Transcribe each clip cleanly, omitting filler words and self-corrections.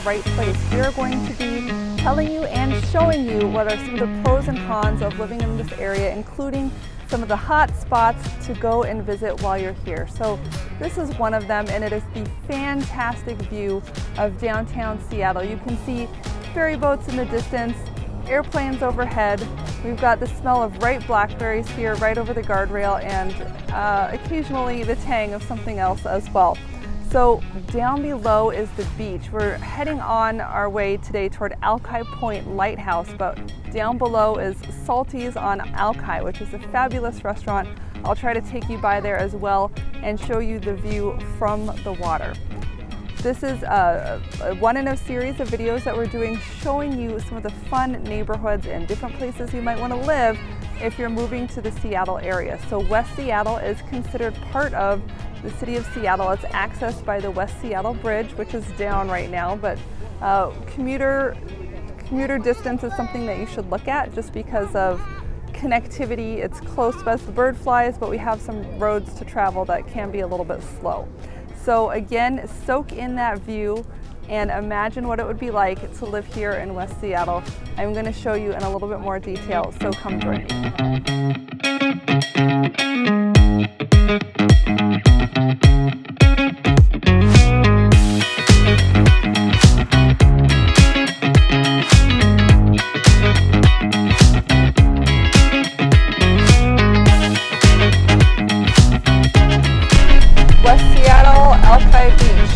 right place. We are going to be telling you and showing you what are some of the pros and cons of living in this area, including some of the hot spots to go and visit while you're here. So this is one of them, and it is the fantastic view of downtown Seattle. You can see ferry boats in the distance, airplanes overhead. We've got the smell of ripe blackberries here right over the guardrail, and occasionally the tang of something else as well. So down below is the beach. We're heading on our way today toward Alkai Point Lighthouse, but down below is Salty's on Alkai, which is a fabulous restaurant. I'll try to take you by there as well and show you the view from the water. This is one in a series of videos that we're doing showing you some of the fun neighborhoods and different places you might want to live if you're moving to the Seattle area. So West Seattle is considered part of the city of Seattle. It's accessed by the West Seattle Bridge, which is down right now, but commuter distance is something that you should look at just because of connectivity. It's close as the bird flies, but we have some roads to travel that can be a little bit slow. So again, soak in that view and imagine what it would be like to live here in West Seattle. I'm going to show you in a little bit more detail, so come join me. West Seattle, Alkai Beach.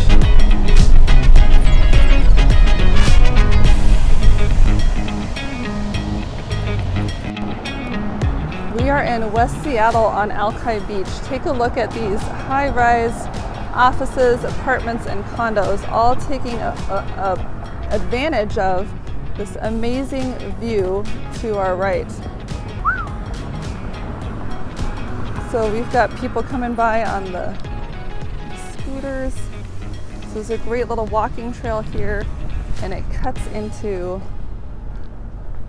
We are in West Seattle on Alkai Beach. Take a look at these high-rise offices, apartments, and condos, all taking advantage of this amazing view to our right. So we've got people coming by on the scooters. So there's a great little walking trail here, and it cuts into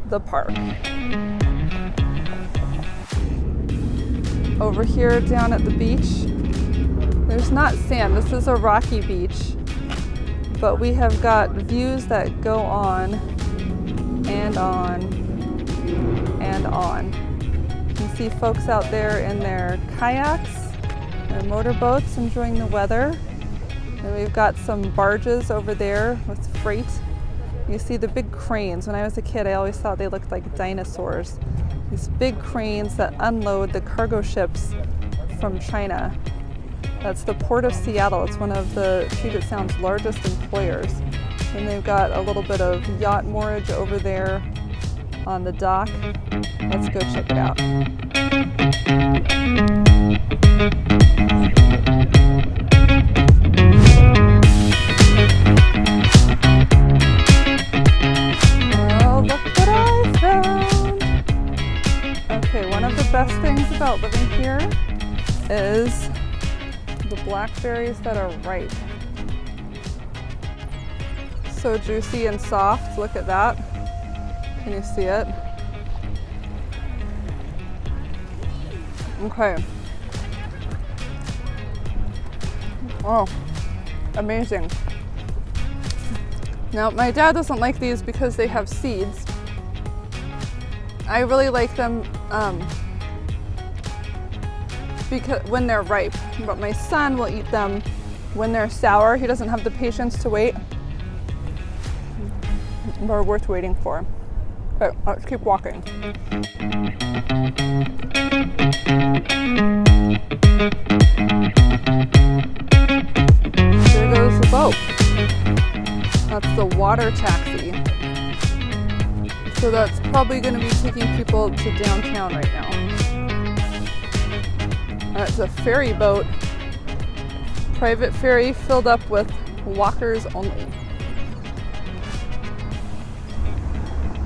the park. Over here down at the beach, there's not sand. This is a rocky beach, but we have got views that go on and on and on. You can see folks out there in their kayaks and motorboats enjoying the weather. And we've got some barges over there with freight. You see the big cranes. When I was a kid, I always thought they looked like dinosaurs. These big cranes that unload the cargo ships from China. That's the Port of Seattle. It's one of the Puget Sound's largest employers. And they've got a little bit of yacht moorage over there on the dock. Let's go check it out. Oh, look what I found! Okay, one of the best things about living here is the blackberries that are ripe. So juicy and soft, look at that. Can you see it? Okay. Oh, amazing. Now, my dad doesn't like these because they have seeds. I really like them because when they're ripe, but my son will eat them when they're sour. He doesn't have the patience to wait. They're worth waiting for. Okay, let's keep walking. There goes the boat. That's the water taxi. So that's probably going to be taking people to downtown right now. It's a ferry boat, private ferry filled up with walkers only.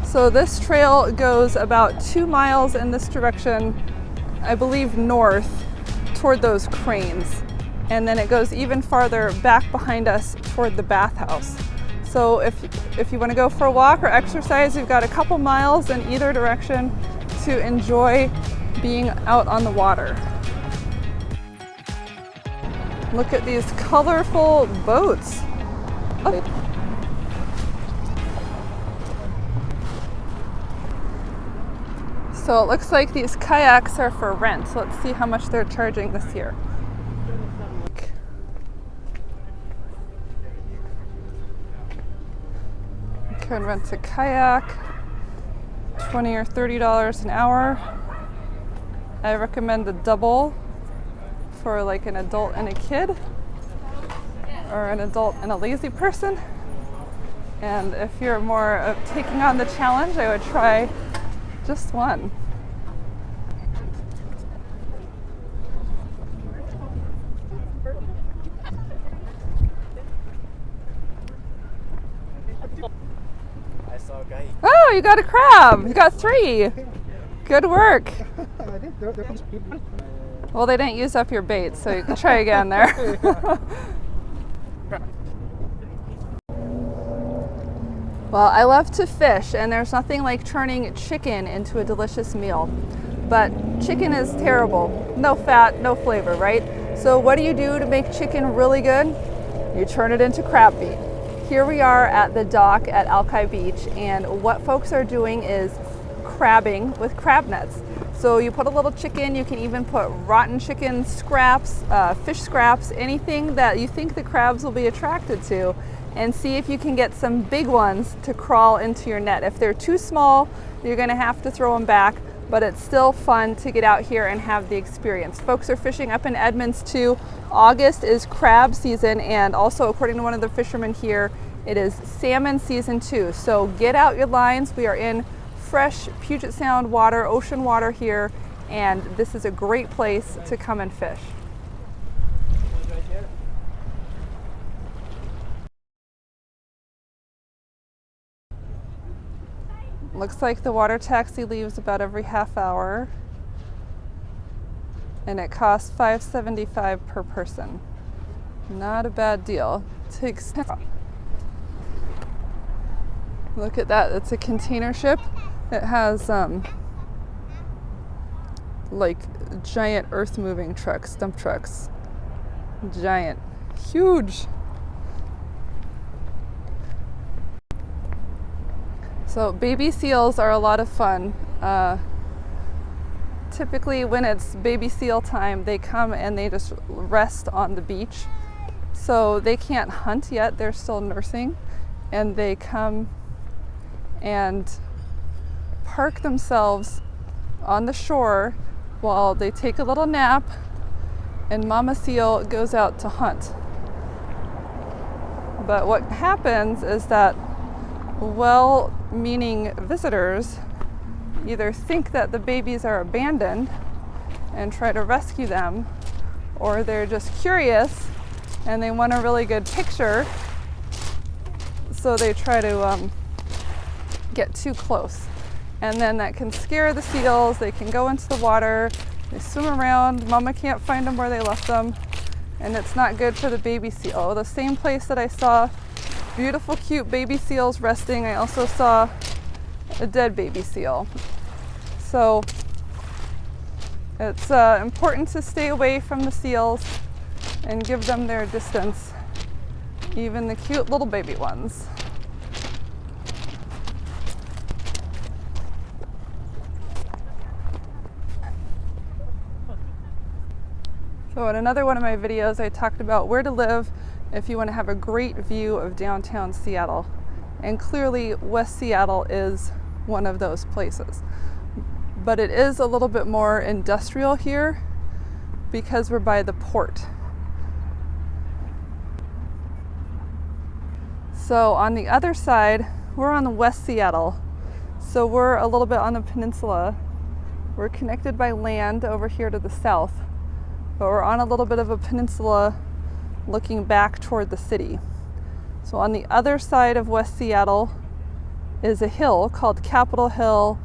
So this trail goes about 2 miles in this direction, I believe north, toward those cranes. And then it goes even farther back behind us toward the bathhouse. So if you want to go for a walk or exercise, you've got a couple miles in either direction to enjoy being out on the water. Look at these colorful boats. So it looks like these kayaks are for rent. So let's see how much they're charging this year. You can rent a kayak, $20 or $30 an hour. I recommend the double for like an adult and a kid, or an adult and a lazy person. And if you're more of taking on the challenge, I would try just one. Oh, you got a crab. You got 3. Good work. Well, they didn't use up your bait, so you can try again there. Well, I love to fish, and there's nothing like turning chicken into a delicious meal. But chicken is terrible. No fat, no flavor, right? So what do you do to make chicken really good? You turn it into crab meat. Here we are at the dock at Alkai Beach, and what folks are doing is crabbing with crab nets. So you put a little chicken, you can even put rotten chicken scraps, fish scraps, anything that you think the crabs will be attracted to, and see if you can get some big ones to crawl into your net. If they're too small, you're gonna have to throw them back, but it's still fun to get out here and have the experience. Folks are fishing up in Edmonds too. August is crab season, and also according to one of the fishermen here, it is salmon season too. So get out your lines. We are in fresh Puget Sound water, ocean water here, and this is a great place to come and fish. Looks like the water taxi leaves about every half hour, and it costs $5.75 per person. Not a bad deal. Takes. Look at that, it's a container ship. It has like giant earth moving trucks, dump trucks. Giant, huge. So baby seals are a lot of fun. Typically when it's baby seal time, they come and they just rest on the beach. So they can't hunt yet, they're still nursing. And they come and park themselves on the shore while they take a little nap, and mama seal goes out to hunt. But what happens is that well-meaning visitors either think that the babies are abandoned and try to rescue them, or they're just curious and they want a really good picture, so they try to get too close. And then that can scare the seals. They can go into the water, they swim around, mama can't find them where they left them, and it's not good for the baby seal. The same place that I saw beautiful, cute baby seals resting, I also saw a dead baby seal. So it's important to stay away from the seals and give them their distance, even the cute little baby ones. So in another one of my videos, I talked about where to live if you want to have a great view of downtown Seattle. And clearly West Seattle is one of those places. But it is a little bit more industrial here because we're by the port. So on the other side, we're on West Seattle. So we're a little bit on the peninsula. We're connected by land over here to the south, but we're on a little bit of a peninsula looking back toward the city. So on the other side of West Seattle is a hill called Capitol Hill,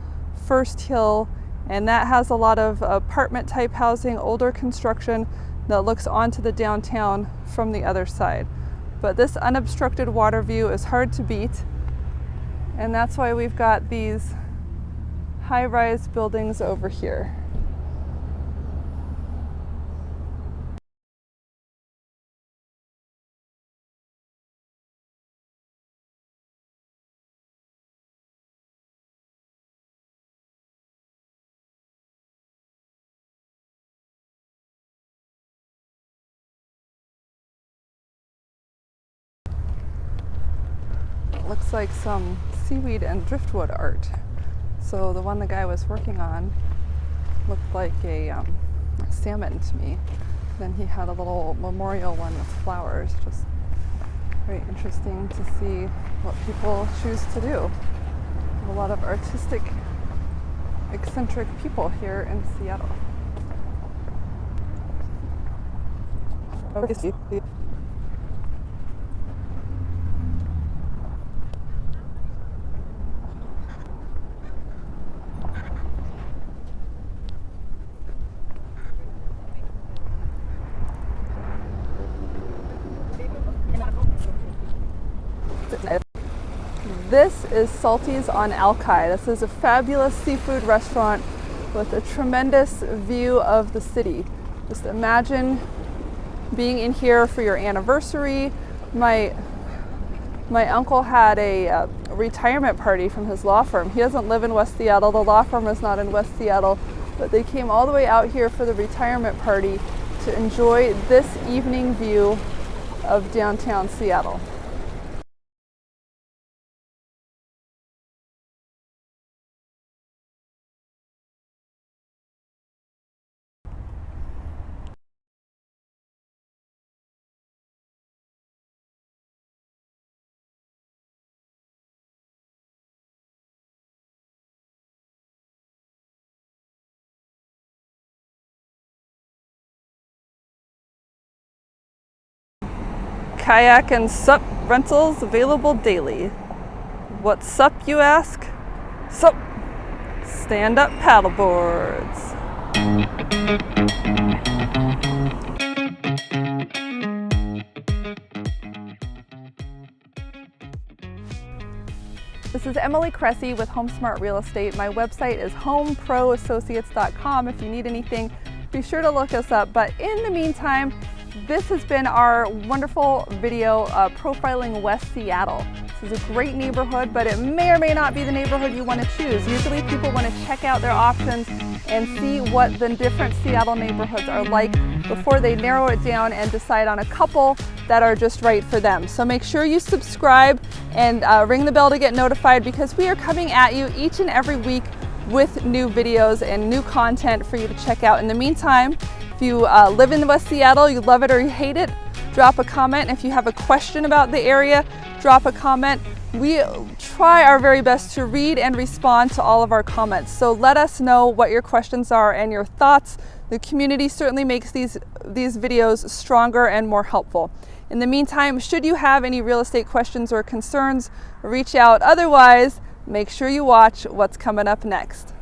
First Hill, and that has a lot of apartment type housing, older construction that looks onto the downtown from the other side. But this unobstructed water view is hard to beat, and that's why we've got these high-rise buildings over here. looks like some seaweed and driftwood art. So the one the guy was working on looked like a salmon to me. Then he had a little memorial one with flowers. Just very interesting to see what people choose to do. A lot of artistic, eccentric people here in Seattle. This is Salties on Alkai. This is a fabulous seafood restaurant with a tremendous view of the city. Just imagine being in here for your anniversary. My uncle had a retirement party from his law firm. He doesn't live in West Seattle. The law firm is not in West Seattle, but they came all the way out here for the retirement party to enjoy this evening view of downtown Seattle. Kayak and sup rentals available daily. What's sup, you ask? Sup! Stand-up paddleboards. This is Emily Cressy with HomeSmart Real Estate. My website is homeproassociates.com. If you need anything, be sure to look us up. But in the meantime, this has been our wonderful video profiling West Seattle. This is a great neighborhood, but it may or may not be the neighborhood you want to choose. Usually people want to check out their options and see what the different Seattle neighborhoods are like before they narrow it down and decide on a couple that are just right for them. So make sure you subscribe and ring the bell to get notified, because we are coming at you each and every week with new videos and new content for you to check out. In the meantime, if you live in West Seattle, you love it or you hate it, drop a comment. If you have a question about the area, drop a comment. We try our very best to read and respond to all of our comments. So let us know what your questions are and your thoughts. The community certainly makes these videos stronger and more helpful. In the meantime, should you have any real estate questions or concerns, reach out. Otherwise, make sure you watch what's coming up next.